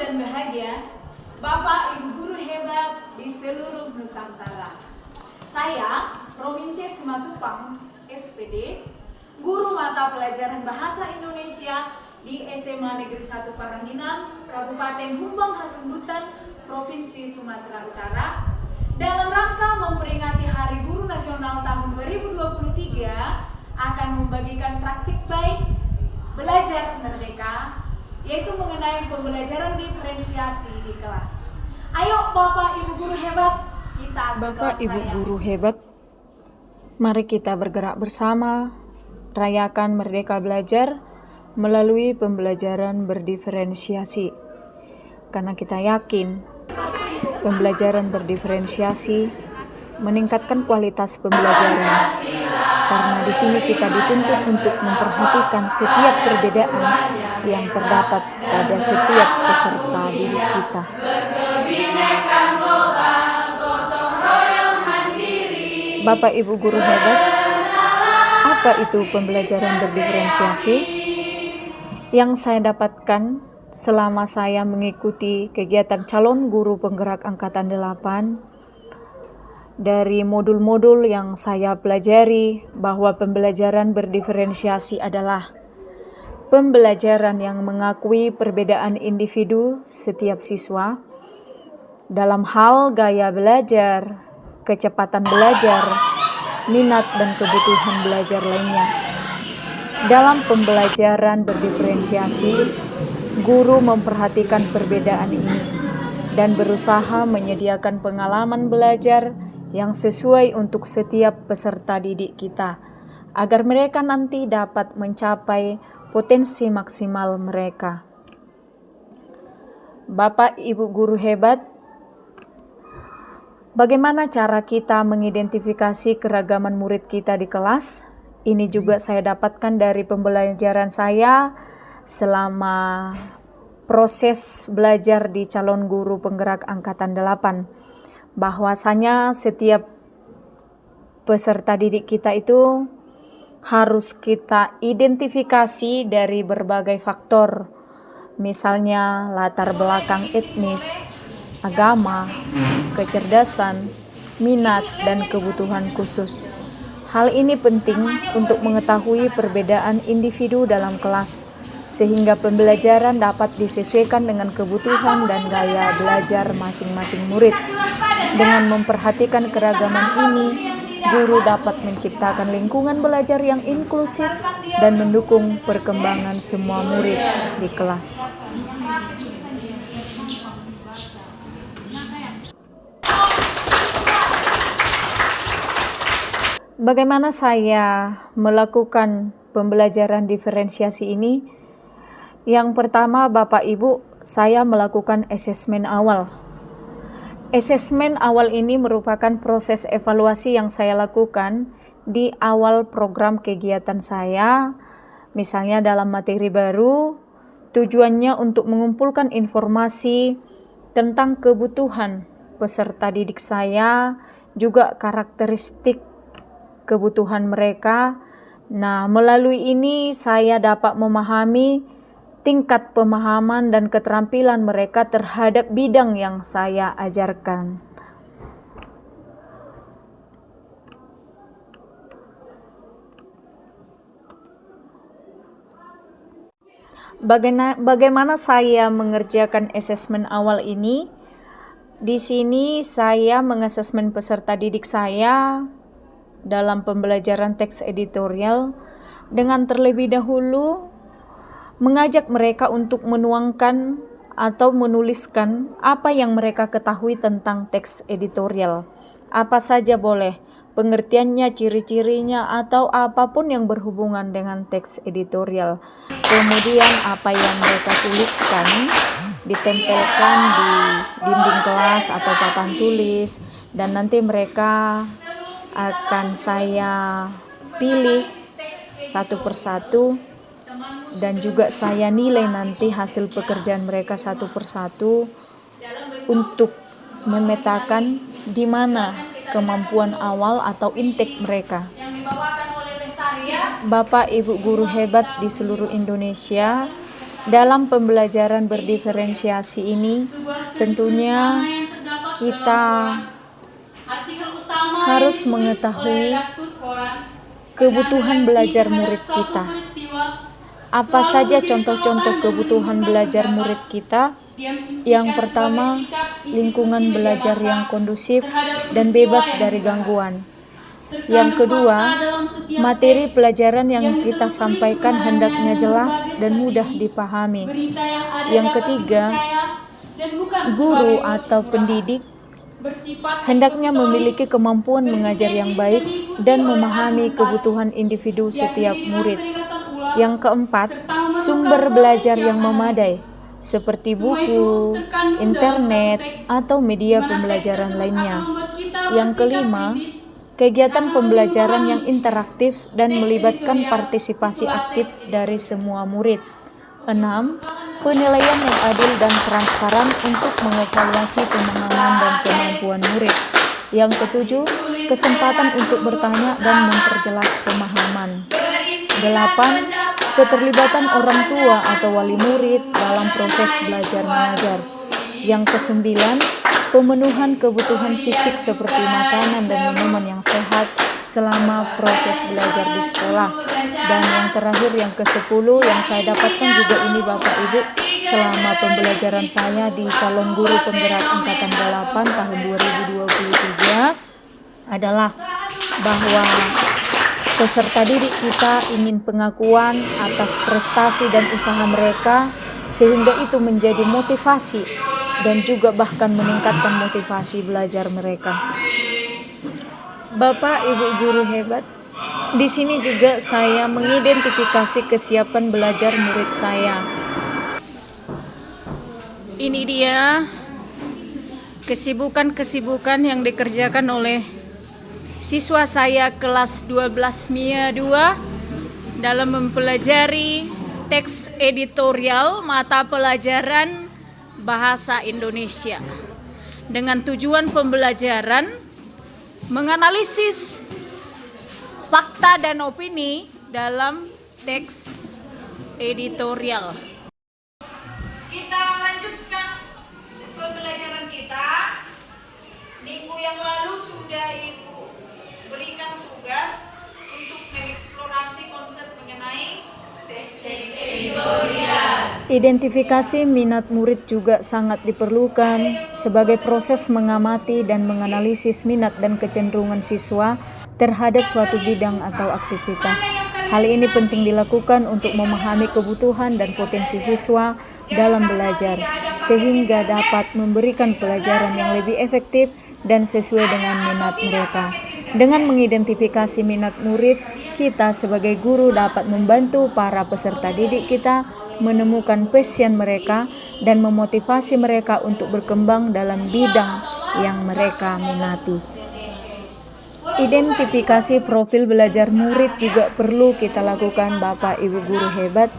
dan bahagia, Bapak Ibu guru hebat di seluruh Nusantara. Saya, Romince Simatupang, SPD, guru mata pelajaran Bahasa Indonesia di SMA Negeri 1 Parangginan, Kabupaten Humbang Hasundutan, Provinsi Sumatera Utara, dalam rangka memperingati Hari Guru Nasional tahun 2023 akan membagikan praktik baik belajar merdeka, yaitu mengenai pembelajaran diferensiasi di kelas. Ayo Bapak Ibu guru hebat, kita ke Bapak kelas Ibu saya. guru hebat, mari kita bergerak bersama, rayakan Merdeka Belajar melalui pembelajaran berdiferensiasi. Karena kita yakin, pembelajaran berdiferensiasi meningkatkan kualitas pembelajaran. Karena di sini kita dituntut untuk memperhatikan setiap perbedaan yang terdapat pada setiap peserta didik kita. Bapak Ibu guru hebat, apa itu pembelajaran berdiferensiasi? Yang saya dapatkan selama saya mengikuti kegiatan calon guru penggerak angkatan 8, dari modul-modul yang saya pelajari bahwa pembelajaran berdiferensiasi adalah pembelajaran yang mengakui perbedaan individu setiap siswa dalam hal gaya belajar, kecepatan belajar, minat dan kebutuhan belajar lainnya. Dalam pembelajaran berdiferensiasi, guru memperhatikan perbedaan ini dan berusaha menyediakan pengalaman belajar yang sesuai untuk setiap peserta didik kita, agar mereka nanti dapat mencapai potensi maksimal mereka. Bapak Ibu guru hebat, bagaimana cara kita mengidentifikasi keragaman murid kita di kelas? Ini juga saya dapatkan dari pembelajaran saya selama proses belajar di calon guru penggerak angkatan 8. Bahwasanya setiap peserta didik kita itu harus kita identifikasi dari berbagai faktor, misalnya latar belakang etnis, agama, kecerdasan, minat, dan kebutuhan khusus. Hal ini penting untuk mengetahui perbedaan individu dalam kelas, sehingga pembelajaran dapat disesuaikan dengan kebutuhan dan gaya belajar masing-masing murid. Dengan memperhatikan keragaman ini, guru dapat menciptakan lingkungan belajar yang inklusif dan mendukung perkembangan semua murid di kelas. Bagaimana saya melakukan pembelajaran diferensiasi ini? Yang pertama, Bapak Ibu, saya melakukan asesmen awal. Asesmen awal ini merupakan proses evaluasi yang saya lakukan di awal program kegiatan saya, misalnya dalam materi baru, tujuannya untuk mengumpulkan informasi tentang kebutuhan peserta didik saya, juga karakteristik kebutuhan mereka. Nah, melalui ini saya dapat memahami tingkat pemahaman dan keterampilan mereka terhadap bidang yang saya ajarkan. Bagaimana saya mengerjakan asesmen awal ini? Di sini saya mengasesmen peserta didik saya dalam pembelajaran teks editorial dengan terlebih dahulu mengajak mereka untuk menuangkan atau menuliskan apa yang mereka ketahui tentang teks editorial. Apa saja boleh, pengertiannya, ciri-cirinya, atau apapun yang berhubungan dengan teks editorial. Kemudian apa yang mereka tuliskan ditempelkan di dinding kelas atau papan tulis, dan nanti mereka akan saya pilih satu persatu, dan juga saya nilai nanti hasil pekerjaan mereka satu persatu untuk memetakan di mana kemampuan awal atau intake mereka. Bapak Ibu guru hebat di seluruh Indonesia, Dalam pembelajaran berdiferensiasi ini, tentunya kita harus mengetahui kebutuhan belajar murid kita. Apa saja contoh-contoh kebutuhan belajar murid kita? Yang pertama, lingkungan belajar yang kondusif dan bebas dari gangguan. Yang kedua, materi pelajaran yang kita sampaikan hendaknya jelas dan mudah dipahami. Yang ketiga, guru atau pendidik hendaknya memiliki kemampuan mengajar yang baik dan memahami kebutuhan individu setiap murid. Yang keempat, sumber belajar yang memadai, seperti buku, internet, atau media pembelajaran lainnya. Yang kelima, kegiatan pembelajaran yang interaktif dan melibatkan partisipasi aktif dari semua murid. 6. Penilaian yang adil dan transparan untuk mengevaluasi pemahaman dan kemampuan murid. Yang ketujuh, kesempatan untuk bertanya dan memperjelas pemahaman. 8. Keterlibatan orang tua atau wali murid dalam proses belajar mengajar. Yang kesembilan, pemenuhan kebutuhan fisik seperti makanan dan minuman yang sehat selama proses belajar di sekolah. Dan yang terakhir, yang ke-10 yang saya dapatkan juga ini Bapak Ibu selama pembelajaran saya di calon guru penggerak angkatan 8 tahun 2023 adalah bahwa peserta didik kita ingin pengakuan atas prestasi dan usaha mereka, sehingga itu menjadi motivasi dan juga bahkan meningkatkan motivasi belajar mereka. Bapak, Ibu guru hebat, di sini juga saya mengidentifikasi kesiapan belajar murid saya. Ini dia kesibukan-kesibukan yang dikerjakan oleh siswa saya kelas 12 MIA 2 dalam mempelajari teks editorial mata pelajaran Bahasa Indonesia dengan tujuan pembelajaran menganalisis fakta dan opini dalam teks editorial. Kita lanjutkan pembelajaran kita. Minggu yang lalu sudah Ibu berikan tugas untuk mengeksplorasi konsep mengenai teks editorial. Identifikasi minat murid juga sangat diperlukan sebagai proses mengamati dan menganalisis minat dan kecenderungan siswa terhadap suatu bidang atau aktivitas. Hal ini penting dilakukan untuk memahami kebutuhan dan potensi siswa dalam belajar, sehingga dapat memberikan pelajaran yang lebih efektif dan sesuai dengan minat mereka. Dengan mengidentifikasi minat murid, kita sebagai guru dapat membantu para peserta didik kita menemukan passion mereka dan memotivasi mereka untuk berkembang dalam bidang yang mereka minati. Identifikasi profil belajar murid juga perlu kita lakukan Bapak Ibu guru hebat.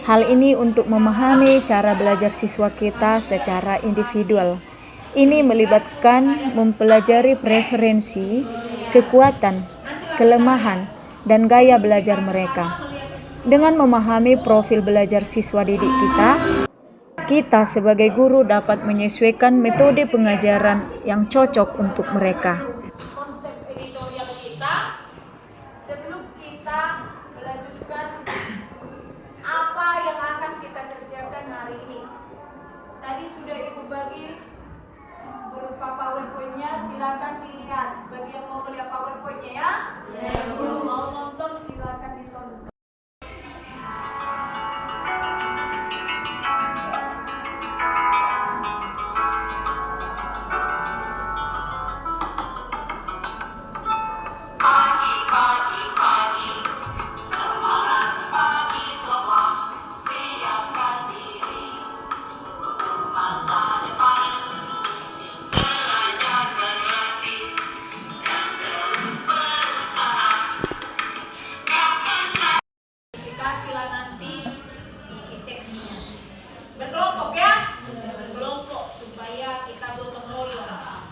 Hal ini untuk memahami cara belajar siswa kita secara individual. Ini melibatkan mempelajari preferensi, kekuatan, kelemahan, dan gaya belajar mereka. Dengan memahami profil belajar siswa didik kita sebagai guru dapat menyesuaikan metode pengajaran yang cocok untuk mereka. Konsep editorial kita, sebelum kita melanjutkan apa yang akan kita kerjakan hari ini. Tadi sudah Ibu bagi berupa PowerPoint-nya, silakan dilihat. Bagi yang mau melihat PowerPoint-nya ya. Ya, Bu. Mau nonton silakan ditonton. Berkelompok ya, berkelompok supaya kita gotong royong.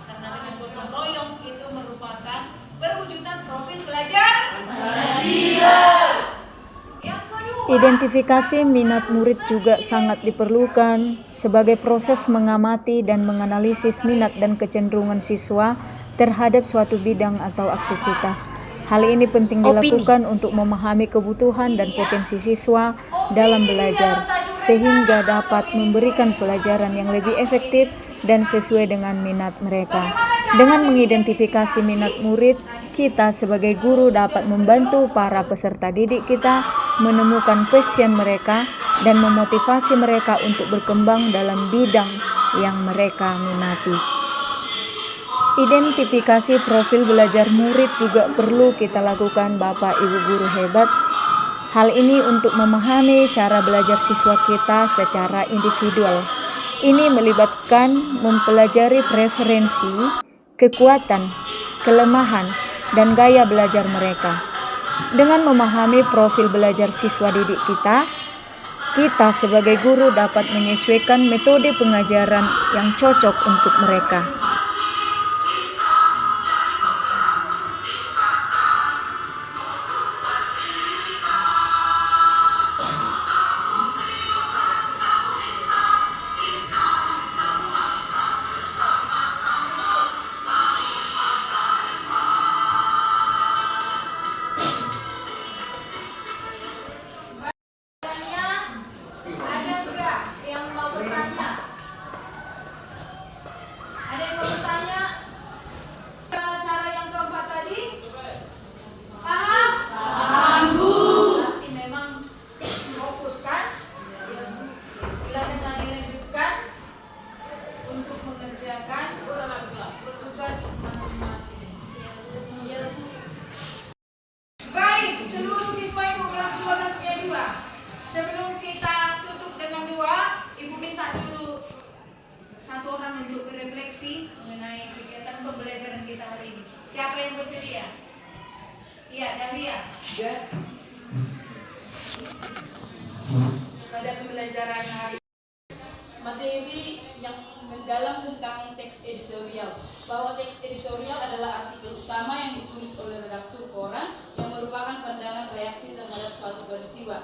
Karena dengan gotong royong itu merupakan perwujudan profil belajar. Yang kedua, Identifikasi minat murid juga sangat diperlukan sebagai proses mengamati dan menganalisis minat dan kecenderungan siswa terhadap suatu bidang atau aktivitas. Hal ini penting dilakukan untuk memahami kebutuhan dan potensi siswa dalam belajar, sehingga dapat memberikan pelajaran yang lebih efektif dan sesuai dengan minat mereka. Dengan mengidentifikasi minat murid, kita sebagai guru dapat membantu para peserta didik kita menemukan passion mereka dan memotivasi mereka untuk berkembang dalam bidang yang mereka minati. Identifikasi profil belajar murid juga perlu kita lakukan, Bapak Ibu guru hebat. Hal ini untuk memahami cara belajar siswa kita secara individual. Ini melibatkan mempelajari preferensi, kekuatan, kelemahan, dan gaya belajar mereka. Dengan memahami profil belajar siswa didik kita sebagai guru dapat menyesuaikan metode pengajaran yang cocok untuk mereka. Ada enggak yang mau bertanya? Ada yang mau bertanya? Gimana cara yang keempat tadi? Paham? Paham, Bu. Berarti memang fokus kan? Silakan dilanjutkan untuk mengerjakan tugas masing-masing. Baik, seluruh siswa Ibu kelas 12-nya 2. Sebelum kita tutup dengan doa, Ibu minta dulu satu orang untuk berefleksi mengenai kegiatan pembelajaran kita hari ini. Siapa yang bersedia? Iya, Dahlia. Ya. Pada pembelajaran hari ini, materi yang mendalam tentang teks editorial, bahwa teks editorial adalah artikel utama yang ditulis oleh redaktur koran yang merupakan pandangan reaksi terhadap suatu peristiwa.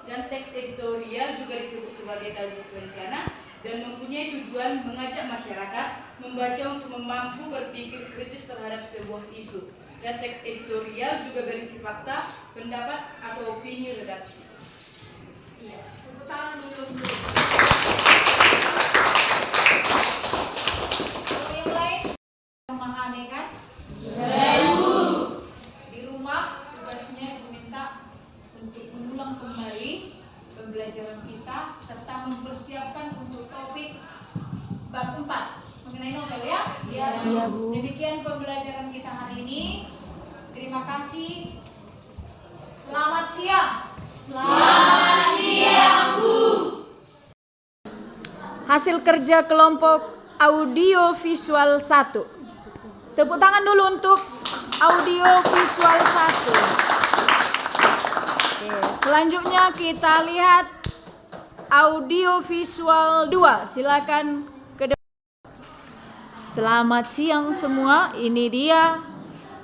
Dan teks editorial juga disebut sebagai tajuk rencana dan mempunyai tujuan mengajak masyarakat membaca untuk mampu berpikir kritis terhadap sebuah isu. Dan teks editorial juga berisi fakta, pendapat, atau opini redaksi. Iya, tepuk tangan dulu. Kalau yang lain memahami kan? Di rumah tugasnya Ibu minta untuk mengulang kembali pembelajaran kita serta mempersiapkan untuk topik bab 4 mengenai novel ya? Iya, Bu. Demikian pembelajaran kita hari ini. Terima kasih. Selamat siang. Selamat siang, Bu. Hasil kerja kelompok audio visual 1. Tepuk tangan dulu untuk audio visual 1. Oke, selanjutnya kita lihat audio visual 2. Silakan ke depan. Selamat siang semua. Ini dia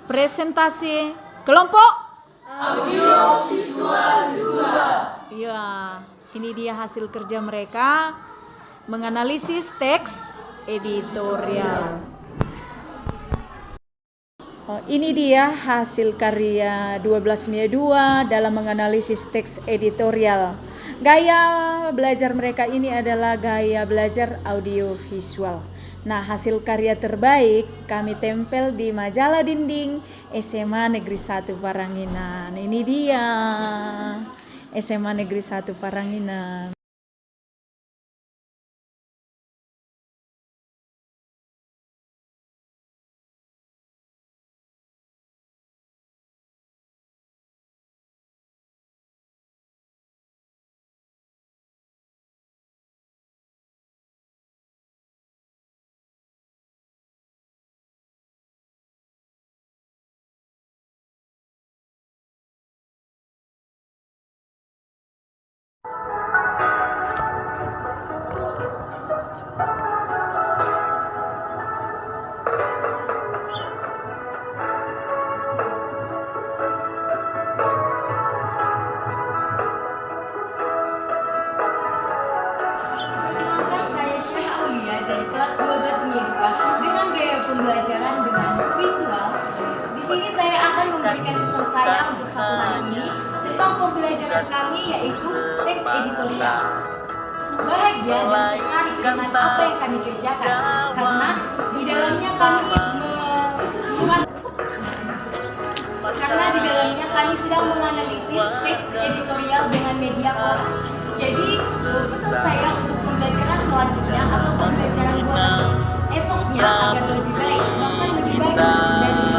presentasi kelompok audio visual 2. Iya, ini dia hasil kerja mereka menganalisis teks editorial. Ini dia hasil karya 12 Mei 2 dalam menganalisis teks editorial. Gaya belajar mereka ini adalah gaya belajar audio visual. Nah, hasil karya terbaik kami tempel di majalah dinding SMA Negeri 1 Paranginan. Ini dia SMA Negeri 1 Paranginan. memberikan pesan saya untuk satu hari ini tentang pembelajaran kami, yaitu teks editorial. Bahagia dan tertarik dengan apa yang kami kerjakan, karena di dalamnya kami sedang menganalisis teks editorial dengan media koran. Jadi, pesan saya untuk pembelajaran selanjutnya atau pembelajaran 2 tahun esoknya agar lebih baik, bahkan lebih baik dari